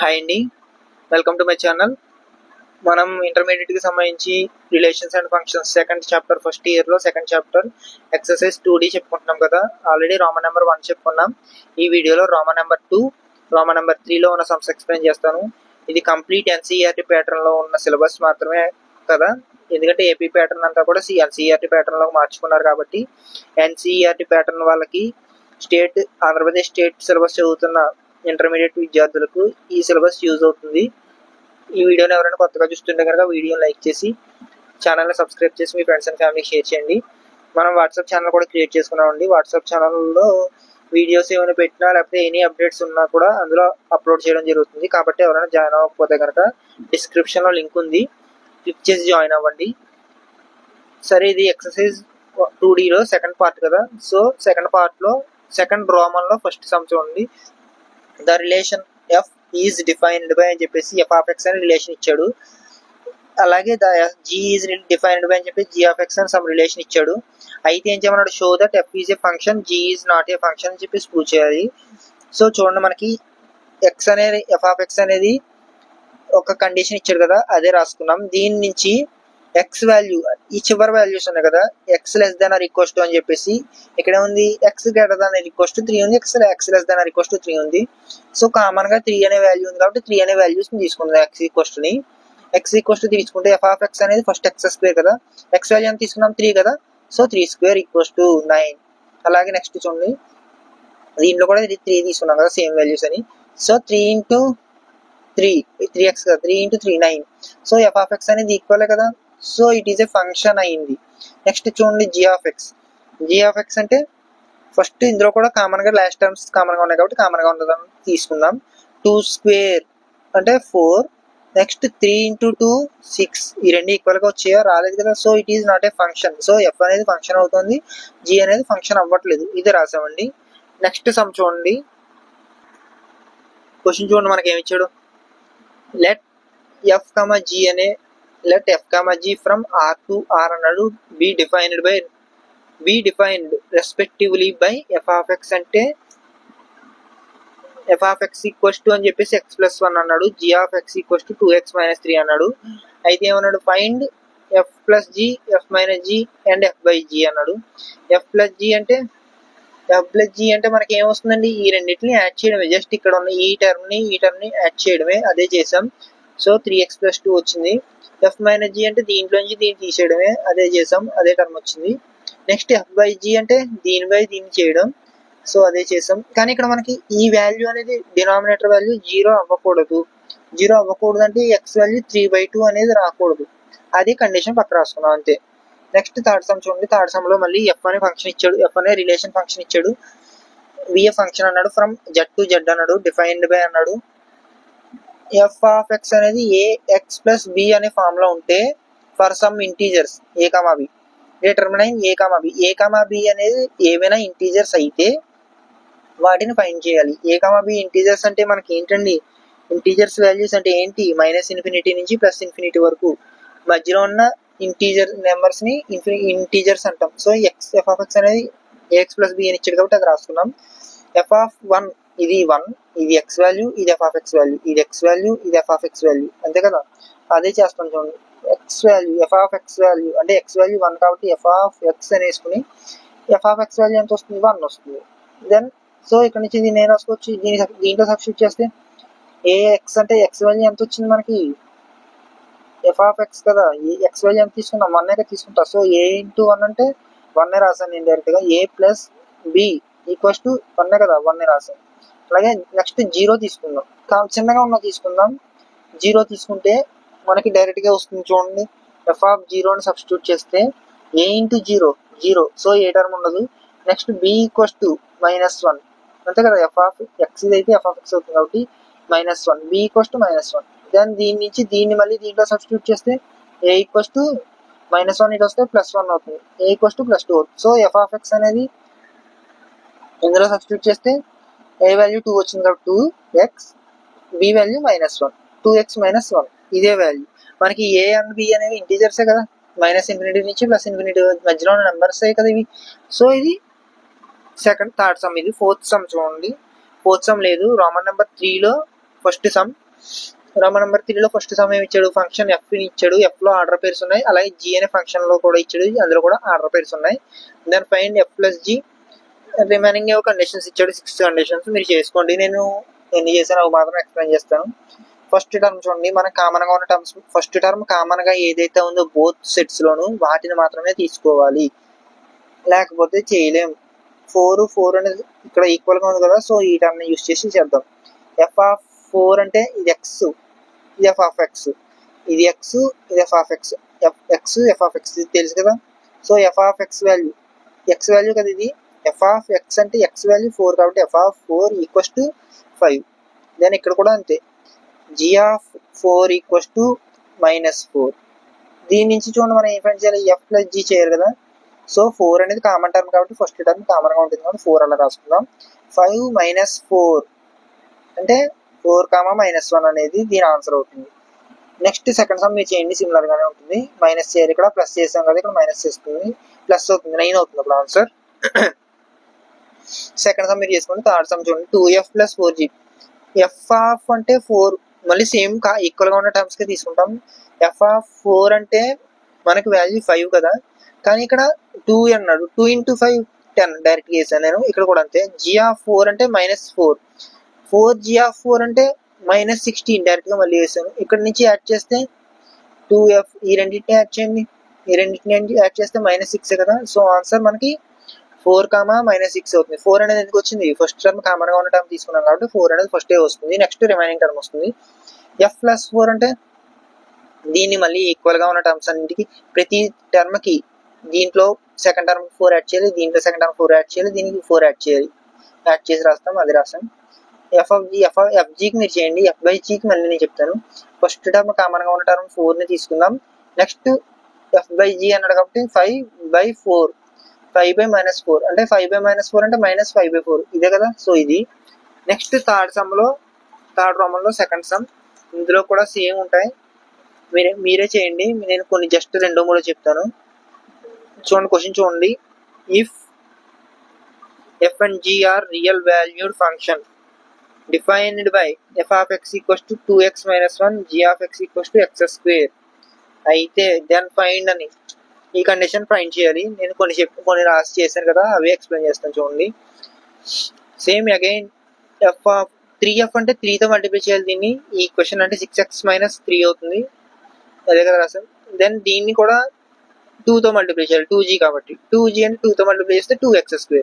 Hi అండి, welcome to my channel. మనం ఇంటర్మీడియట్కి సంబంధించి relations and functions second chapter first ఇయర్లో సెకండ్ చాప్టర్ ఎక్సర్సైజ్ 2D చెప్పుకుంటున్నాం కదా. ఆల్రెడీ రోమన్ నెంబర్ 1 చెప్పుకున్నాం. ఈ వీడియోలో రోమన్ నెంబర్ 2, రోమన్ నెంబర్ 3లో ఉన్న సమ్స్ ఎక్స్ప్లెయిన్ చేస్తాను. ఇది కంప్లీట్ ఎన్సీఈఆర్టీ ప్యాటర్న్లో ఉన్న సిలబస్ మాత్రమే కదా, ఎందుకంటే ఏపీ ప్యాటర్న్ అంతా కూడా ఎన్సీఈఆర్టీ ప్యాటర్న్లో మార్చుకున్నారు కాబట్టి ఎన్సీఈఆర్టీ ప్యాటర్న్ వాళ్ళకి ఆంధ్రప్రదేశ్ స్టేట్ సిలబస్ చదువుతున్న ఇంటర్మీడియట్ విద్యార్థులకు ఈ సిలబస్ యూజ్ అవుతుంది. ఈ వీడియోని ఎవరైనా కొత్తగా చూస్తుంటే కనుక వీడియోని లైక్ చేసి ఛానల్ని సబ్స్క్రైబ్ చేసి మీ ఫ్రెండ్స్ అండ్ ఫ్యామిలీకి షేర్ చేయండి. మనం వాట్సాప్ ఛానల్ కూడా క్రియేట్ చేసుకున్నామండి. వాట్సాప్ ఛానల్లో వీడియోస్ ఏమైనా పెట్టినా లేకపోతే ఎనీ అప్డేట్స్ ఉన్నా కూడా అందులో అప్లోడ్ చేయడం జరుగుతుంది. కాబట్టి ఎవరైనా జాయిన్ అవ్వకపోతే కనుక డిస్క్రిప్షన్లో లింక్ ఉంది, క్లిక్ చేసి జాయిన్ అవ్వండి. సరే, ఇది ఎక్సర్సైజ్ 2Dలో సెకండ్ పార్ట్ కదా. సో సెకండ్ పార్ట్లో సెకండ్ రోమన్లో ఫస్ట్ సమ్ చూడండి. The relation f is defined by అని చెప్పేసి ఎఫ్ ఆఫ్ ఎక్స్ అని రిలేషన్ ఇచ్చాడు. అలాగే the g is defined by అని చెప్పేసి జీ ఆఫ్ ఎక్స్ అని సమ్ రిలేషన్ ఇచ్చాడు. అయితే ఏం చేయమన్నాడు, show that f is a function, g is not a function అని చెప్పేసి ప్రూవ్ చేయాలి. సో చూడండి, మనకి ఎక్స్ అనేది ఎఫ్ ఆఫ్ ఎక్స్ అనేది ఒక కండిషన్ ఇచ్చాడు కదా, అదే రాసుకున్నాం. దీని నుంచి ఎక్స్ వాల్యూ, ఈ చివరి వాల్యూస్ ఉన్నాయి కదా, X less than or equals to అని చెప్పేసి ఇక్కడ ఉంది. X greater than or equals to 3 ఉంది, X less than or equals to 3 ఉంది. సో కామన్ గా 3 అనే వాల్యూ ఉంది కాబట్టి 3 అనే వాల్యూస్ తీసుకుందాం. ఎక్స్ ఈక్వల్స్ టు తీసుకుంటే ఎఫ్ ఆఫ్ ఎక్స్ అనేది ఫస్ట్ ఎక్స్ స్క్వేర్ కదా, ఎక్స్ వాల్యూ ఎంత తీసుకున్నాం 3 కదా, సో 3 స్క్వేర్ ఈక్వల్స్ టు 9. అలాగే నెక్స్ట్ చూడండి, దీంట్లో కూడా 3 తీసుకున్నాం కదా సేమ్ వాల్యూస్ అని. సో 3 ఇంటూ 3x కదా, 3 into 3 9. So f of X అనేది ఈక్వల్ కదా, so it is a function అయింది. నెక్స్ట్ చూడండి, జీ ఆఫ్ ఎక్స్ అంటే ఫస్ట్ ఇందులో కూడా కామన్ గా లాస్ట్ టర్మ్స్ కామన్ గా ఉన్నాయి కాబట్టి కామన్ గా ఉన్నదని తీసుకుందాం. 2 స్క్వేర్ అంటే 4, నెక్స్ట్ 3 ఇంటూ 2 6. ఈ రెండు ఈక్వల్ గా వచ్చాయో రాలేదు కదా, so it is not a function. So F అనేది ఫంక్షన్ అవుతుంది, జీ అనేది ఫంక్షన్ అవ్వట్లేదు. ఇది రాసామండి. నెక్స్ట్ సమ్ చూడండి, క్వశ్చన్ చూడండి, మనకి ఏమి ఇచ్చాడు. Let F G from R to R అన్నాడు. be defined respectively by f of x అంటే f of x equals to అని చెప్పేసి x plus 1 అన్నాడు, g of x equals to 2x minus 3 అన్నాడు. అయితే ఏమన్నాడు, find f plus g, f minus g and f by g అన్నాడు. f plus g అంటే మనకి ఏమొస్తుందండి, ఈ రెండింటిని యాడ్ చేయడమే. జస్ట్ ఇక్కడ ఉన్న ఈ టర్మ్ ని యాడ్ చేయడమే, అదే చేసాం. సో 3x plus 2 వచ్చింది. f minus g అంటే దీంట్లోంచి దీన్ని తీసేయడమే, అదే చేసాం, అదే టర్మ్ వచ్చింది. నెక్స్ట్ f by g అంటే దీన్ని చేయడం, సో అదే చేసాం. కానీ ఇక్కడ మనకి ఈ వాల్యూ అనేది డినామినేటర్ వాల్యూ 0 అవ్వకూడదు అంటే x వాల్యూ 3/2 అనేది రాకూడదు. అది కండిషన్ పక్క రాసుకున్నాం అంతే. నెక్స్ట్ థర్డ్ సమ్ చూడండి. థర్డ్ సమ్ లో మళ్ళీ f అనే ఫంక్షన్ ఇచ్చాడు, f అనే రిలేషన్ ఫంక్షన్ ఇచ్చాడు. v ఫంక్షన్ అన్నాడు, ఫ్రమ్ z to z అన్నాడు, డిఫైన్డ్ బై అన్నాడు. ఎఫ్ ఆఫ్ ఎక్స్ అనేది ax ప్లస్ b అనే ఫామ్ లో ఉంటే for some integers a, b డిటర్మినైన్ a, b అనేది ఏవైనా ఇంటీజర్స్ అయితే వాటిని ఫైండ్ చేయాలి. a, b ఇంటీజర్స్ అంటే మనకి ఏంటండి, ఇంటీజర్స్ వాల్యూస్ అంటే ఏంటి, -∞ నుంచి +∞ వరకు మధ్యలో ఉన్న ఇంటీజర్ నెంబర్స్ ని ఇంటీజర్స్ అంటాం. సో ఎఫ్ ఆఫ్ ఎక్స్ అనేది ax ప్లస్ b అని ఇచ్చాడు కాబట్టి అది రాసుకున్నాం. ఎఫ్ ఆఫ్ 1 ఇది 1, ఇది x వాల్యూ, ఇది f ఆఫ్ x వాల్యూ, ఇది x వాల్యూ, ఇది f ఆఫ్ x వాల్యూ, అంతే కదా. అదే చేస్తాం చూడండి. x value, f of x value అంటే x వాల్యూ 1 కాబట్టి f ఆఫ్ x అని వేసుకుని f ఆఫ్ x వాల్యూ ఎంత వస్తుంది, 1 వస్తుంది. దెన్ సో ఇక్కడ నుంచి దీన్ని నేను రాసుకోవచ్చు, దీంట్లో సబ్స్టిట్యూట్ చేస్తే ax అంటే x వాల్యూ ఎంత వచ్చింది మనకి, f ఆఫ్ x కదా, x వాల్యూ ఎంత తీసుకున్నాం, 1 తీసుకుంటా. సో a ఇంటూ 1 అంటే 1 రాసాను నేను డైరెక్ట్ గా. a plus b equals to 1 కదా, 1 రాసాను. అలాగే నెక్స్ట్ 0 తీసుకుందాం, చిన్నగా ఉన్న తీసుకుందాం. 0 తీసుకుంటే మనకి డైరెక్ట్ గా వస్తుంది చూడండి. ఎఫ్ ఆఫ్ 0 సబ్స్టిట్యూట్ చేస్తే a into 0, so A term ఉండదు. నెక్స్ట్ b ఈక్వల్స్ టు -1 అంతే కదా, ఎఫ్ ఆఫ్ ఎక్స్ అయితే ఎఫ్ ఆఫ్ ఎక్స్ అవుతుంది కాబట్టి -1, b ఈక్వల్స్ టు -1. దెన్ దీని నుంచి దీన్ని మళ్ళీ దీంట్లో సబ్స్టిట్యూట్ చేస్తే a ఈక్వల్స్ టు -1 ఇటు వస్తే +1 అవుతుంది, a ఈక్వల్స్ టు +2 అవుతుంది. సో ఎఫ్ ఆఫ్ ఎక్స్ అనేది ఇందులో సబ్స్టిట్యూట్ చేస్తే a వాల్యూ 2 వచ్చింది కాబట్టి 2x, b వాల్యూ -1, 2x - 1 ఇదే వాల్యూ. మనకి a అండ్ b అనేవి ఇంటీజర్సే కదా, -∞ నుంచి +∞ మధ్యలో ఉన్న నెంబర్సే కదా ఇవి. సో ఇది థర్డ్ సమ్. ఇది ఫోర్త్ సమ్ చూడండి. ఫోర్త్ సమ్ లేదు, రోమన్ నెంబర్ 3లో ఫస్ట్ సమ్. రోమన్ నెంబర్ 3లో ఫస్ట్ సమ్ ఏమి ఇచ్చాడు, ఫంక్షన్ ఎఫ్ ని ఇచ్చాడు, ఎఫ్ లో ఆర్డర్ పేర్స్ ఉన్నాయి, అలాగే జీ అనే ఫంక్షన్ లో కూడా ఇచ్చాడు, అందులో కూడా ఆర్డర్ పేర్స్ ఉన్నాయి. Then find f plus g, remaining conditions ఇచ్చాడు, 6 కండిషన్స్. మీరు చేసుకోండి, నేను ఎన్ని చేశాను అవి మాత్రం ఎక్స్ప్లెయిన్ చేస్తాను. ఫస్ట్ టర్మ్ చూడండి, మనకు కామన్ గా ఉన్న టర్మ్స్, ఫస్ట్ టర్మ్ కామన్ గా ఏదైతే ఉందో బోత్ సెట్స్ లోను వాటిని మాత్రమే తీసుకోవాలి, లేకపోతే చేయలేం. 4 అనేది ఇక్కడ ఈక్వల్ గా ఉంది కదా, సో ఈ టర్మ్ ని యూస్ చేసి చేద్దాం. ఎఫ్ ఆఫ్ 4 అంటే ఇది ఎక్స్, ఇది ఎఫ్ ఆఫ్ ఎక్స్, ఇది ఎక్స్, ఇది f of x, f of x ఇది తెలుసు కదా. So f of x value, x value కదా ఇది, ఎఫ్ ఆఫ్ ఎక్స్ అంటే ఎక్స్ వాల్యూ 4 కాబట్టి f of 4 equals to 5. Then ఇక్కడ కూడా అంతే, జీ ఆఫ్ 4 ఈక్వల్స్ టు -4. దీని నుంచి చూడండి మనం ఏం ఫైండ్ చేయాలి, ఎఫ్ ప్లస్ జీ చేయాలి కదా. సో 4 అనేది కామన్ టర్మ్ కాబట్టి ఫస్ట్ టర్మ్ కామన్ గా ఉంటుంది కాబట్టి 4 అలా రాసుకుందాం. 5 - 4 అంటే 4, -1 అనేది దీని ఆన్సర్ అవుతుంది. నెక్స్ట్ సెకండ్ సమ్ మీరు చేయండి, సిమిలర్ గానే ఉంటుంది. మైనస్ చేయాలి, ఇక్కడ ప్లస్ చేసాం కదా, ఇక్కడ మైనస్ చేస్తుంది, ప్లస్ అవుతుంది, 9 అవుతుంది అప్పుడు ఆన్సర్. సెకండ్ సమ్ మీరు చేసుకోండి. థర్డ్ సమ్ చూడండి, 2f + 4g. ఎఫ్ ఆఫ్ అంటే 4, మళ్ళీ సేమ్ ఈక్వల్ గా ఉన్న టర్మ్స్ కి తీసుకుంటాం. ఎఫ్ ఆఫ్ 4 అంటే మనకి వాల్యూ 5 కదా, కానీ ఇక్కడ 2 అన్నాడు, 2 × 5 10 డైరెక్ట్ వేసాను నేను. ఇక్కడ కూడా అంతే, జీ ఆఫ్ 4 అంటే -4, 4g ఆఫ్ 4 అంటే -16 డైరెక్ట్ గా మళ్ళీ వేసాను. ఇక్కడ నుంచి యాడ్ చేస్తే 2f, ఈ రెండింటిని యాడ్ చేయండి, ఈ రెండింటిని యాడ్ చేస్తే -6 కదా. సో ఆన్సర్ మనకి 4, -6 అవుతుంది. 4 అనేది ఎందుకు వచ్చింది, ఫస్ట్ టర్మ్ కామన్ గా ఉన్న టర్మ్ తీసుకున్నాం కాబట్టి 4 అనేది ఫస్ట్ వస్తుంది, నెక్స్ట్ రిమైనింగ్ టర్మ్ వస్తుంది. ఎఫ్ ప్లస్ 4 అంటే దీన్ని మళ్ళీ ఈక్వల్ గా ఉన్న టర్మ్స్ అన్నింటికి ప్రతి టర్మ్ కి దీంట్లో సెకండ్ టర్మ్ 4 యాడ్ చేయాలి, దీంట్లో సెకండ్ టర్మ్ 4 యాడ్ చేయాలి, దీనికి 4 యాడ్ చేయాలి, యాడ్ చేసి రాస్తాం, అది రాస్తాం. ఎఫ్ ఆఫ్ జీ, ఎఫ్ జీకి మీరు చేయండి, ఎఫ్ బై జీకి మళ్ళీ నేను చెప్తాను. ఫస్ట్ టర్మ్ కామన్ గా ఉన్న టర్మ్ 4 ని తీసుకుందాం, నెక్స్ట్ ఎఫ్ బై జీ అన్నాడు కాబట్టి 5/4, 5/-4 అంటే 5/-4 అంటే -5/4 ఇదే కదా. సో ఇది నెక్స్ట్ థర్డ్ రోమన్ లో సెకండ్ సమ్, ఇందులో కూడా సేమ్ ఉంటాయి, మీరే చేయండి, నేను కొన్ని జస్ట్ 2-3 చెప్తాను. చూడండి క్వశ్చన్ చూడండి, if f and g are real valued function defined by f of x equals to 2x - 1, g of x equals to x², అయితే దెన్ ఫైండ్ అని ఈ కండిషన్ ఫైండ్ చేయాలి. నేను కొన్ని రాసి చేశాను కదా, అవి ఎక్స్ప్లెయిన్ చేస్తాను చూడండి. Same again F of 3f అంటే 3తో మల్టిప్లై చేయాలి దీన్ని, ఈ క్వశ్చన్ అంటే 6x - 3 అవుతుంది, అదే కదా రాసాం. దెన్ దీన్ని కూడా 2తో మల్టిప్లై చేయాలి, 2g కాబట్టి 2g అంటే 2తో మల్టిప్లై చేస్తే 2x².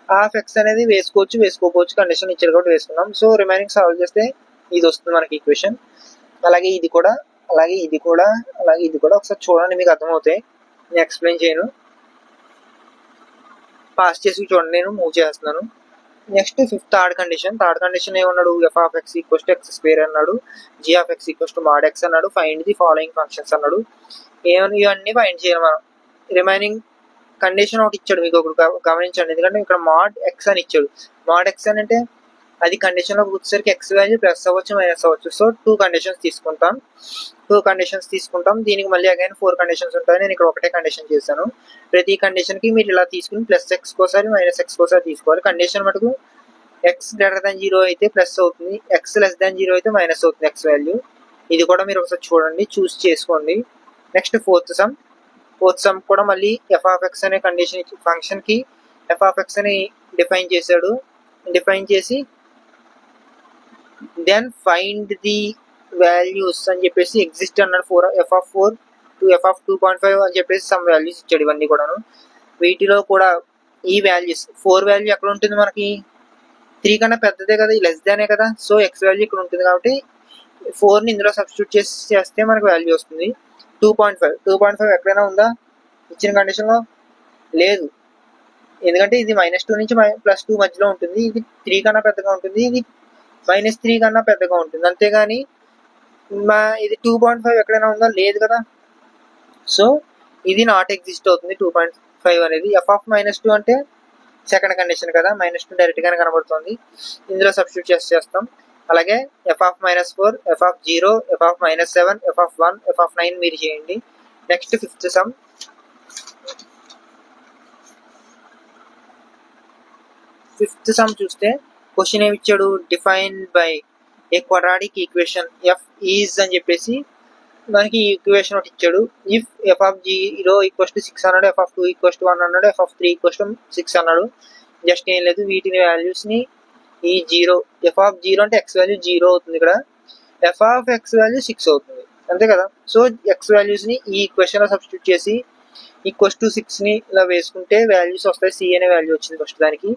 హాఫ్ ఎక్స్ అనేది వేసుకోకపోవచ్చు, కండిషన్ ఇచ్చారు కాబట్టి వేసుకున్నాం. సో రిమైనింగ్ సాల్వ్ చేస్తే ఇది వస్తుంది మనకి ఈక్వేషన్. అలాగే ఇది కూడా, అలాగే ఇది కూడా, అలాగే ఇది కూడా ఒకసారి చూడండి, మీకు అర్థమవుతాయి, నేను ఎక్స్ప్లెయిన్ చేయను, పాస్ చేసి చూడండి, నేను మూవ్ చేస్తున్నాను. నెక్స్ట్ థర్డ్ కండిషన్ ఏమన్నాడు, f of x equals to x² అన్నాడు, g of x equals to mod x అన్నాడు, ఫైండ్ ది ఫాలోయింగ్ ఫంక్షన్స్ అన్నాడు. ఇవన్నీ ఫైండ్ చేయాలి మనం. రిమైనింగ్ కండిషన్ ఒకటి ఇచ్చాడు, మీకు ఒకటి గమనించండి, ఎందుకంటే ఇక్కడ mod x అని ఇచ్చాడు. mod x అని అంటే అది కండిషన్ లోకి వచ్చేసరికి x వాల్యూ ప్లస్ అవ్వచ్చు, మైనస్ అవ్వచ్చు. సో 2 కండిషన్స్ తీసుకుంటాం, దీనికి మళ్ళీ అగైన్ 4 కండిషన్స్ ఉంటాయి, నేను ఇక్కడ ఒకటే కండిషన్ చేశాను. ప్రతి కండిషన్ కి మీరు ఇలా తీసుకుని +x కోసారి -x కోసారి తీసుకోవాలి. కండిషన్ మటుకు x > 0 అయితే ప్లస్ అవుతుంది, x < 0 అయితే మైనస్ అవుతుంది x వాల్యూ. ఇది కూడా మీరు ఒకసారి చూడండి, చూస్ చేసుకోండి. నెక్స్ట్ ఫోర్త్ సమ్ కూడా మళ్ళీ ఎఫ్ ఆఫ్ ఎక్స్ అనే కండిషన్ ఫంక్షన్ కి ఎఫ్ ఆఫ్ ఎక్స్ అని డిఫైన్ చేశాడు, డిఫైన్ చేసి దెన్ ఫైండ్ ది వాల్యూస్ అని చెప్పేసి ఎగ్జిస్ట్ అన్నాడు, F of 4 to F of 2.5 అని చెప్పేసి సమ్ వాల్యూస్ ఇచ్చాడు. ఇవన్నీ కూడాను వీటిలో కూడా ఈ వాల్యూస్ 4 వాల్యూ ఎక్కడ ఉంటుంది మనకి, 3 కన్నా పెద్దదే కదా, లెస్ దానే కదా. సో ఎక్స్ వాల్యూ ఇక్కడ ఉంటుంది కాబట్టి 4 ని ఇందులో సబ్స్టిట్యూట్ చేస్తే మనకు వాల్యూ వస్తుంది 2.5 ఎక్కడైనా ఉందా ఇచ్చిన కండిషన్ లో, లేదు, ఎందుకంటే ఇది -2 నుంచి +2 మధ్యలో ఉంటుంది, ఇది 3 కన్నా పెద్దగా ఉంటుంది, ఇది -3 కన్నా పెద్దగా ఉంటుంది, అంతేగాని ఇది 2.5 ఎక్కడైనా ఉందా, లేదు కదా. సో ఇది నాట్ ఎగ్జిస్ట్ అవుతుంది 2.5 అనేది. ఎఫ్ ఆఫ్ -2 అంటే సెకండ్ కండిషన్ కదా, -2 డైరెక్ట్ గానే కనబడుతుంది, ఇందులో సబ్స్టిట్యూట్ చేస్తాం. అలాగే F of -4, F of 0, F of -7, F of 1, F of 9 మీరు చేయండి. నెక్స్ట్ ఫిఫ్త్ సమ్ చూస్తే క్వశ్చన్ ఏమి ఇచ్చాడు, define by a quadratic equation F is అని చెప్పేసి మనకి ఈక్వేషన్ ఒకటి ఇచ్చాడు. If F of 0 equals to 6 అన్నాడు, ఎఫ్ ఆఫ్ 2 ఈక్వల్స్ టు 1 అన్నాడు, ఎఫ్ ఆఫ్ 3 ఈక్వల్స్ టు 6 అన్నాడు. జస్ట్ ఏం లేదు, వీటిని వాల్యూస్ని ఈ 0 ఎఫ్ ఆఫ్ 0 అంటే ఎక్స్ వాల్యూ 0 అవుతుంది, ఇక్కడ ఎఫ్ ఆఫ్ ఎక్స్ వాల్యూ 6 అవుతుంది, అంతే కదా. సో ఎక్స్ వాల్యూస్ని ఈ ఈక్వేషన్లో సబ్స్టిట్యూట్ చేసి ఈక్వల్స్ టు 6ని ఇలా వేసుకుంటే వాల్యూస్ వస్తాయి. సి అనే వాల్యూ వచ్చింది ఫస్ట్ దానికి.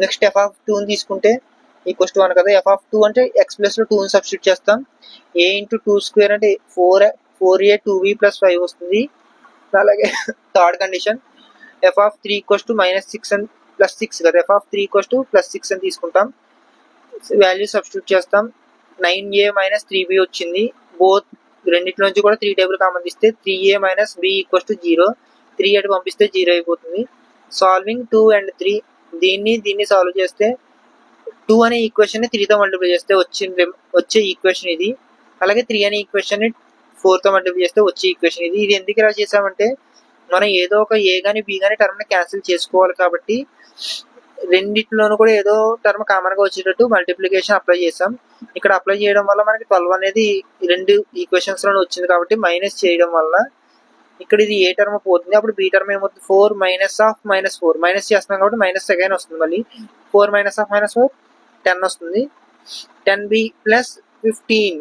నెక్స్ట్ ఎఫ్ ఆఫ్ 2ని తీసుకుంటే ఈక్వల్స్ టు 1 కదా, ఎఫ్ ఆఫ్ 2 అంటే ఎక్స్ ప్లస్లో 2ని సబ్స్టిట్యూట్ చేస్తాం. ఏ ఇంటూ 2 స్క్వేర్ అంటే 4a 2b ప్లస్ 5 వస్తుంది. అలాగే third condition F of 3 equals to -6 and +6 కదా, ఎఫ్ ఆఫ్ 3 ఈక్వల్స్ టు +6 అని తీసుకుంటాం. వాల్యూ సబ్స్టిట్యూట్ చేస్తాం. 9a - 3b వచ్చింది. బోత్ రెండింటి నుంచి కూడా 3 టేబుల్ కామన్ తీస్తే 3a - b ఈక్వల్స్ టు 0. 3 అటు పంపిస్తే 0 అయిపోతుంది. సాల్వింగ్ 2 and 3 దీన్ని సాల్వ్ చేస్తే 2 అనే ఈక్వేషన్ని 3తో మల్టిప్లై చేస్తే వచ్చే ఈక్వేషన్ ఇది. అలాగే 3 అనే ఈక్వేషన్ని 4తో మల్టిప్లై చేస్తే వచ్చే ఈక్వేషన్ ఇది. ఇది ఎందుకు ఇలా చేసామంటే మనం ఏదో ఒక ఏ కానీ బి కానీ టర్మ్ని క్యాన్సిల్ చేసుకోవాలి కాబట్టి రెండిట్లోనూ కూడా ఏదో టర్మ్ కామన్గా వచ్చేటట్టు మల్టిప్లికేషన్ అప్లై చేసాం. ఇక్కడ అప్లై చేయడం వల్ల మనకి 12 అనేది రెండు ఈక్వేషన్స్లోనే వచ్చింది కాబట్టి మైనస్ చేయడం వల్ల ఇక్కడ ఇది ఏ టర్మ్ పోతుంది, అప్పుడు బి టర్మ్ ఏమవుతుంది 4 - 4 మైనస్ చేస్తున్నాం కాబట్టి మైనస్ సెకండ్ వస్తుంది. మళ్ళీ 4 - 4 10 వస్తుంది. 10b + 15.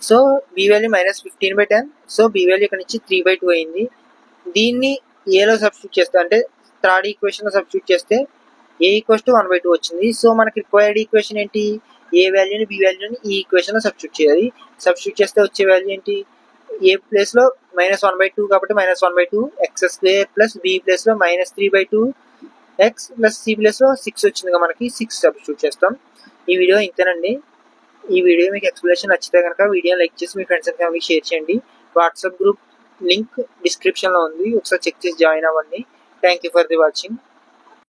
So b value -15/10. So b value ఇక్కడ నుంచి 3/2 అయింది. దీన్ని ఏలో సబ్స్టిట్యూట్ చేస్తే అంటే థర్డ్ ఈక్వేషన్లో సబ్స్టిట్యూట్ చేస్తే ఏ ఈక్వల్స్ టు 1/2 వచ్చింది. సో మనకి రిక్వైర్డ్ ఈక్వేషన్ ఏంటి, ఏ వాల్యూని బి వాల్యూని ఈ ఈక్వేషన్లో సబ్స్టిట్యూట్ చేయాలి. సబ్స్టిట్యూట్ చేస్తే వచ్చే వాల్యూ ఏంటి, ఏ ప్లేస్లో -1/2 కాబట్టి -1/2 x² ప్లస్ బి ప్లేస్లో -3/2 x ప్లస్ సి ప్లేస్లో 6 వచ్చిందిగా మనకి 6 సబ్స్టిట్యూట్ చేస్తాం. ఈ వీడియో ఇంతేనండి. ఈ వీడియో మీకు ఎక్స్ప్లెనేషన్ నచ్చితే కనుక వీడియో లైక్ చేసి మీ ఫ్రెండ్స్ అండ్ ఫ్యామిలీకి షేర్ చేయండి. వాట్సాప్ గ్రూప్ లింక్ డిస్క్రిప్షన్లో ఉంది, ఒకసారి చెక్ చేసి జాయిన్ అవ్వండి. Thank you for the watching.